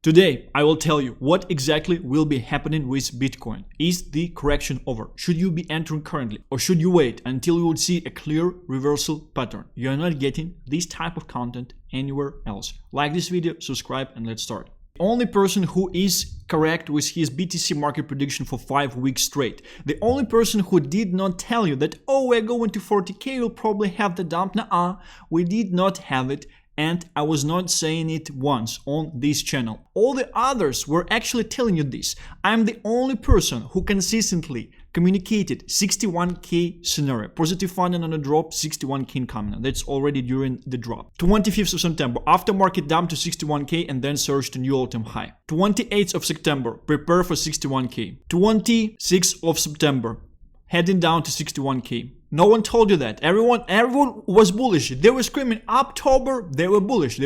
Today, I will tell you what exactly will be happening with Bitcoin. Is the correction over? Should you be entering currently, or should you wait until you would see a clear reversal pattern? You are not getting this type of content anywhere else. Like this video, subscribe, and let's start. The only person who is correct with his BTC market prediction for 5 weeks straight. The only person who did not tell you that, oh, we're going to 40K, we'll probably have the dump. Nuh-uh, we did not have it. And I was not saying it once on this channel. All the others were actually telling you this. I'm the only person who consistently communicated 61K scenario. Positive funding on a drop, 61K incoming. That's already during the drop. 25th of September, after market dump to 61K and then surged to new all-time high. 28th of September, prepare for 61K. 26th of September, heading down to 61K. No one told you that. Everyone was bullish. They were screaming October. They were bullish.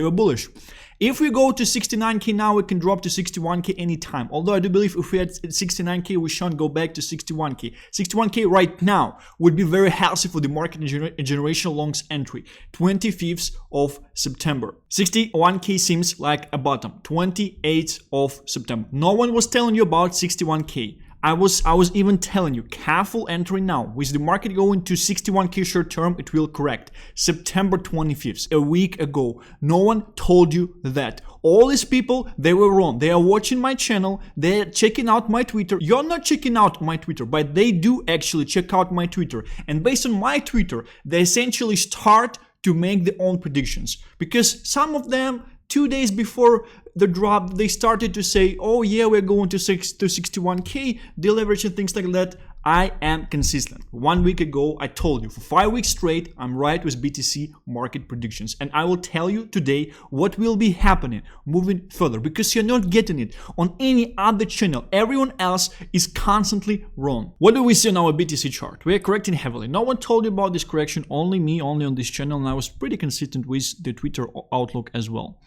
If we go to 69K now, we can drop to 61K anytime. Although I do believe if we had 69K, we shan't go back to 61K. 61K right now would be very healthy for the market and generational longs entry. 25th of September. 61K seems like a bottom. 28th of September. No one was telling you about 61K. I was even telling you, careful entering now. With the market going to 61K short term, it will correct. September 25th, a week ago. No one told you that. All these people, they were wrong. They are watching my channel. They're checking out my Twitter. You're not checking out my Twitter, but they do actually check out my Twitter. And based on my Twitter, they essentially start to make their own predictions. Because some of them, 2 days before the drop, they started to say, oh yeah, we're going to 61K, deleverage and things like that. I am consistent. 1 week ago, I told you, for 5 weeks straight, I'm right with BTC market predictions. And I will tell you today what will be happening moving further, because you're not getting it on any other channel. Everyone else is constantly wrong. What do we see on our BTC chart? We are correcting heavily. No one told you about this correction, only me, only on this channel, and I was pretty consistent with the Twitter outlook as well.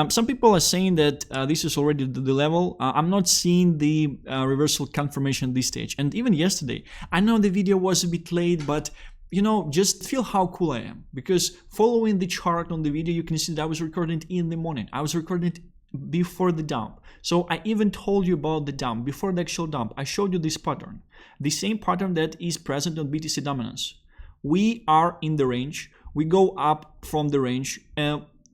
Some people are saying that this is already the level. I'm not seeing the reversal confirmation at this stage. And even yesterday, I know the video was a bit late, but you know, just feel how cool I am. Because following the chart on the video, you can see that I was recording it in the morning. I was recording it before the dump. So I even told you about the dump. Before the actual dump, I showed you this pattern. The same pattern that is present on BTC dominance. We are in the range. We go up from the range.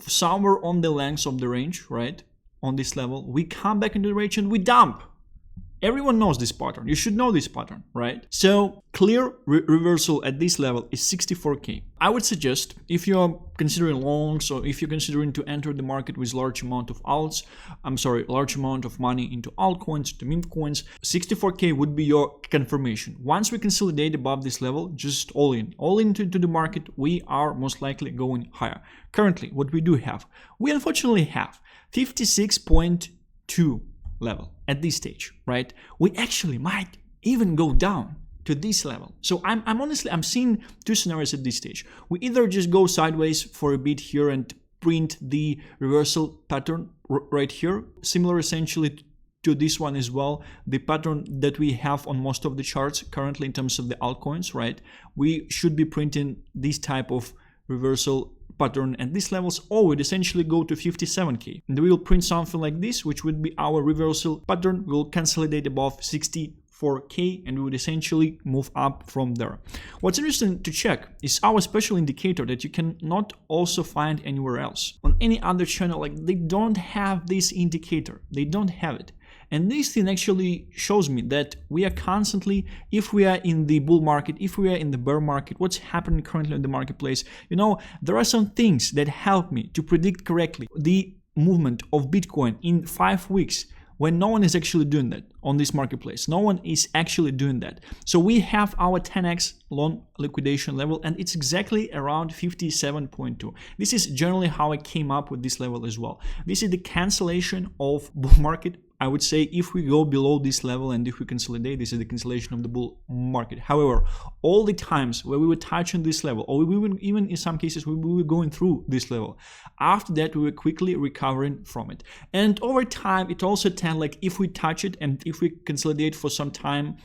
Somewhere on the length of the range, right, on this level, we come back into the range and we dump. Everyone knows this pattern. You should know this pattern, right? So clear reversal at this level is 64K. I would suggest, if you're considering longs, or if you're considering to enter the market with large amount of large amount of money into altcoins, to memecoins, 64K would be your confirmation. Once we consolidate above this level, just all into the market, we are most likely going higher. Currently, what we do have, we unfortunately have 56.2 level at this stage, right? We actually might even go down to this level. So I'm honestly seeing two scenarios at this stage. We either just go sideways for a bit here and print the reversal pattern right here, similar essentially to this one as well, the pattern that we have on most of the charts currently in terms of the altcoins, right? We should be printing this type of reversal pattern at these levels, or we'd essentially go to 57K. And we will print something like this, which would be our reversal pattern. We'll consolidate above 64K and we would essentially move up from there. What's interesting to check is our special indicator that you cannot also find anywhere else. On any other channel, like, they don't have this indicator. They don't have it. And this thing actually shows me that we are constantly, if we are in the bull market, if we are in the bear market, what's happening currently in the marketplace, you know, there are some things that help me to predict correctly the movement of Bitcoin in 5 weeks, when no one is actually doing that on this marketplace. No one is actually doing that. So we have our 10x long liquidation level, and it's exactly around 57.2. This is generally how I came up with this level as well. This is the cancellation of bull market. I would say if we go below this level and if we consolidate, this is the cancellation of the bull market. However, all the times where we were touching this level, or we were even in some cases we were going through this level, after that we were quickly recovering from it. And over time, it also tend like if we touch it and if we consolidate for some time,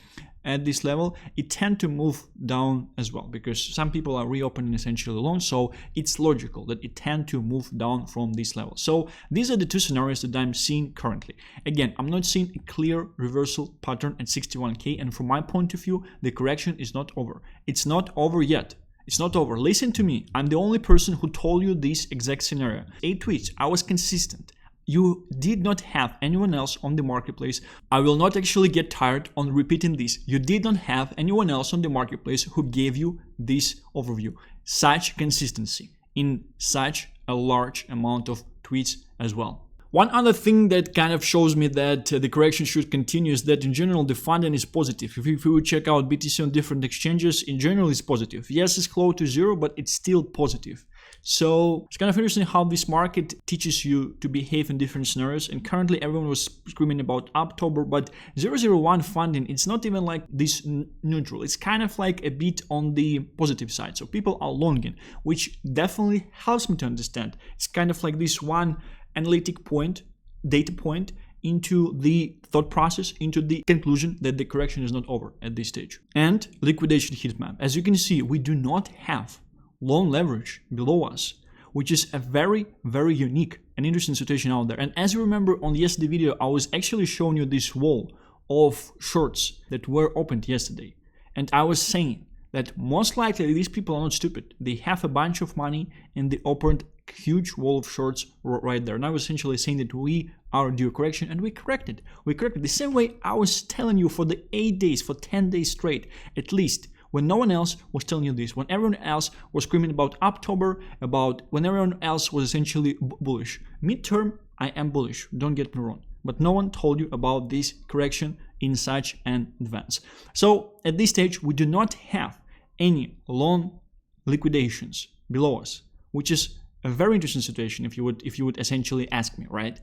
at this level, it tend to move down as well, because some people are reopening essentially loans, so it's logical that it tend to move down from this level. So these are the two scenarios that I'm seeing currently. Again, I'm not seeing a clear reversal pattern at 61k, and from my point of view, the correction is not over. It's not over yet. It's not over. Listen to me. I'm the only person who told you this exact scenario. 8 tweets. I was consistent. You did not have anyone else on the marketplace. I will not actually get tired on repeating this. You did not have anyone else on the marketplace who gave you this overview. Such consistency in such a large amount of tweets as well. One other thing that kind of shows me that the correction should continue is that in general the funding is positive. If you check out BTC on different exchanges, in general it's positive. Yes, it's close to zero, but it's still positive. So it's kind of interesting how this market teaches you to behave in different scenarios. And currently everyone was screaming about October, but 001 funding, it's not even like this neutral. It's kind of like a bit on the positive side. So people are longing, which definitely helps me to understand. It's kind of like this one analytic point, data point into the thought process, into the conclusion that the correction is not over at this stage. And liquidation heat map. As you can see, we do not have long leverage below us, which is a very, very unique and interesting situation out there. And as you remember on yesterday's video, I was actually showing you this wall of shorts that were opened yesterday. And I was saying that most likely these people are not stupid. They have a bunch of money and they opened a huge wall of shorts right there. And I was essentially saying that we are due correction, and we corrected. We corrected the same way I was telling you for the 8 days, for 10 days straight, at least, when no one else was telling you this, when everyone else was screaming about October, when everyone else was essentially bullish. Midterm, I am bullish, don't get me wrong. But no one told you about this correction in such an advance. So at this stage, we do not have any long liquidations below us, which is a very interesting situation if you would essentially ask me, right?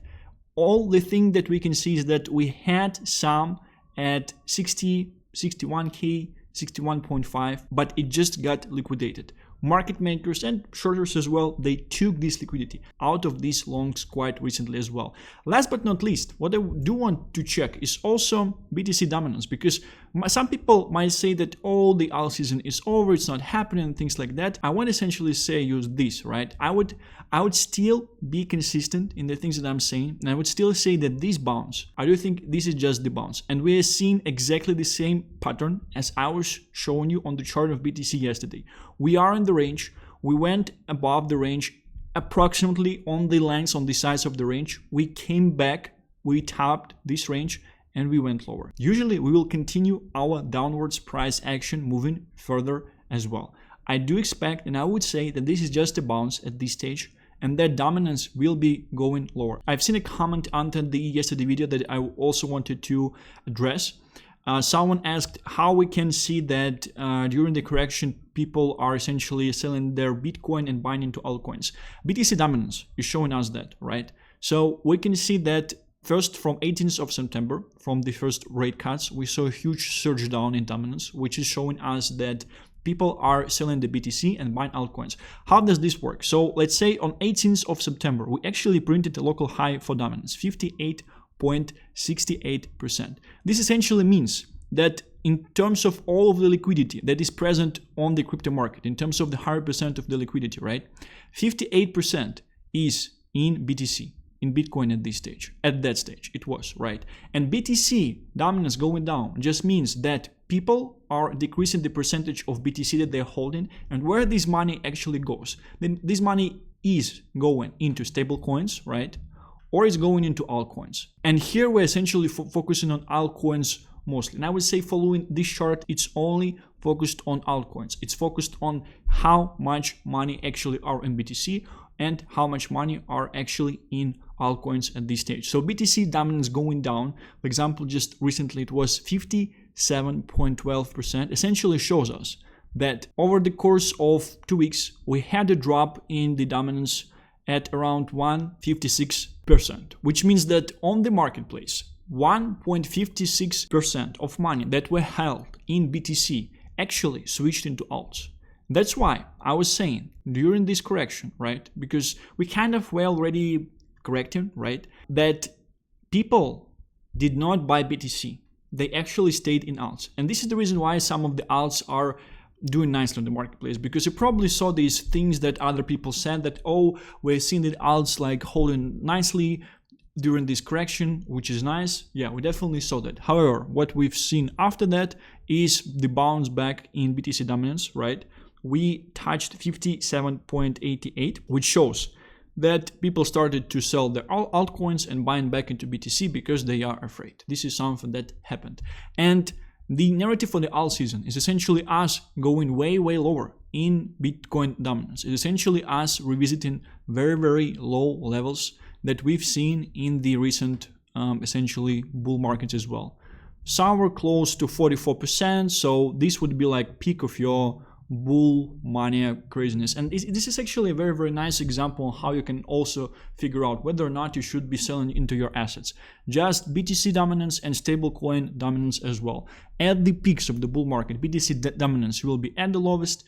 All the thing that we can see is that we had some at 60, 61k, 61.5, but it just got liquidated. Market makers and shorters as well, they took this liquidity out of these longs quite recently as well. Last but not least, what I do want to check is also BTC dominance, because some people might say that all the alt season is over, it's not happening and things like that. I want to essentially say use this, right? I would still be consistent in the things that I'm saying, and I would still say that this bounce, I do think this is just the bounce, and we are seeing exactly the same pattern as I was showing you on the chart of BTC yesterday. We are in the range, we went above the range, approximately on the length, on the size of the range, we came back, we tapped this range, and we went lower. Usually we will continue our downwards price action moving further as well. I do expect, and I would say that this is just a bounce at this stage, and that dominance will be going lower. I've seen a comment under the yesterday video that I also wanted to address. Someone asked how we can see that during the correction people are essentially selling their Bitcoin and buying into altcoins. BTC dominance is showing us that, right? So we can see that first from 18th of September, from the first rate cuts, we saw a huge surge down in dominance, which is showing us that people are selling the BTC and buying altcoins. How does this work? So let's say on 18th of September, we actually printed a local high for dominance, 58.68%. This essentially means that in terms of all of the liquidity that is present on the crypto market, in terms of the 100% of the liquidity, right? 58% is in BTC, in Bitcoin at this stage. At that stage, it was, right? And BTC dominance going down just means that people are decreasing the percentage of BTC that they're holding, and where this money actually goes. Then this money is going into stable coins, right? Or it's going into altcoins. And here we're essentially focusing on altcoins mostly. And I would say following this chart, it's only focused on altcoins. It's focused on how much money actually are in BTC and how much money are actually in altcoins at this stage. So BTC dominance going down, for example, just recently it was 57.12%, essentially shows us that over the course of 2 weeks, we had a drop in the dominance at around 1.56%, which means that on the marketplace, 1.56% of money that were held in BTC actually switched into alts. That's why I was saying during this correction, right? Because we kind of were already correcting, right? That people did not buy BTC. they actually stayed in alts. And this is the reason why some of the alts are doing nicely on the marketplace, because you probably saw these things that other people said that, oh, we're seeing the alts like holding nicely during this correction, which is nice. Yeah, we definitely saw that. However, what we've seen after that is the bounce back in BTC dominance, right? We touched 57.88, which shows that people started to sell their altcoins and buying back into BTC because they are afraid. This is something that happened. And the narrative for the alt season is essentially us going way lower in Bitcoin dominance. It's essentially us revisiting very low levels that we've seen in the recent essentially bull markets as well. Some were close to 44%, so this would be like peak of your bull mania craziness. And this is actually a very nice example on how you can also figure out whether or not you should be selling into your assets. Just BTC dominance and stablecoin dominance as well. At the peaks of the bull market, BTC dominance will be at the lowest,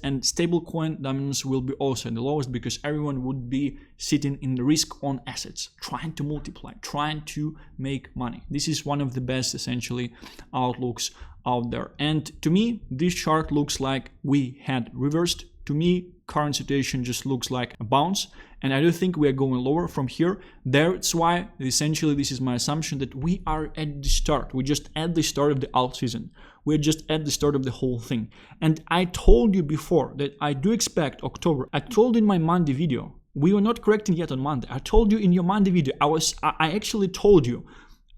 and stablecoin dominance will be also at the lowest, because everyone would be sitting in the risk on assets, trying to multiply, trying to make money. This is one of the best essentially outlooks out there. And to me, this chart looks like we had reversed. To me, current situation just looks like a bounce, and I do think we are going lower from here. That's why essentially this is my assumption that we are at the start. We're just at the start of the alt season. We're just at the start of the whole thing. And I told you before that I do expect October. I told in my Monday video, we were not correcting yet on Monday. I told you in your Monday video, I actually told you,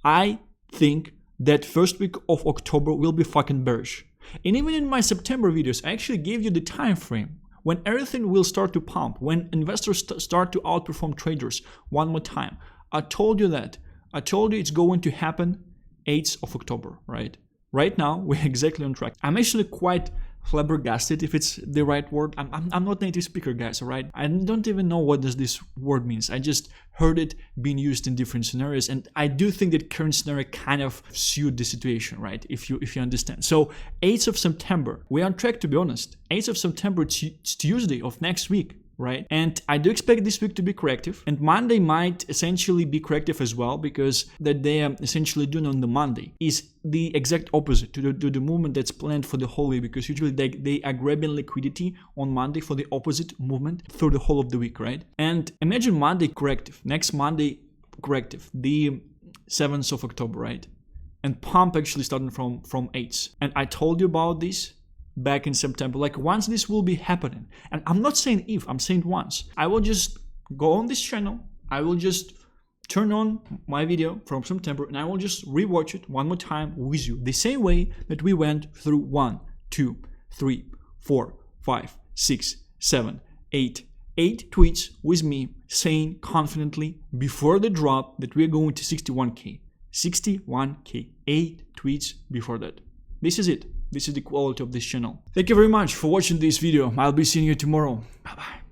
I think that first week of October will be fucking bearish. And even in my September videos, I actually gave you the time frame when everything will start to pump, when investors start to outperform traders one more time. I told you that. I told you it's going to happen 8th of October, right? Right now, we're exactly on track. I'm actually quite flabbergasted, if it's the right word. I'm not a native speaker, guys, all right? I don't even know what does this word means. I just heard it being used in different scenarios, and I do think that current scenario kind of suit the situation, right? If you understand. So 8th of September, we're on track, to be honest. 8th of September, it's Tuesday of next week, right? And I do expect this week to be corrective, and Monday might essentially be corrective as well, because that they are essentially doing on the Monday is the exact opposite to the movement that's planned for the whole week, because usually they are grabbing liquidity on Monday for the opposite movement through the whole of the week, right? And imagine Monday corrective, next Monday corrective, the 7th of October, right? And pump actually starting from 8th. And I told you about this back in September, like once this will be happening, and I'm not saying if, I'm saying once, I will just go on this channel, I will just turn on my video from September, and I will just rewatch it one more time with you, the same way that we went through 1, 2, 3, 4, 5, 6, 7, 8 tweets with me saying confidently before the drop that we're going to 61k, 8 tweets before that. This is it. This is the quality of this channel. Thank you very much for watching this video. I'll be seeing you tomorrow. Bye bye.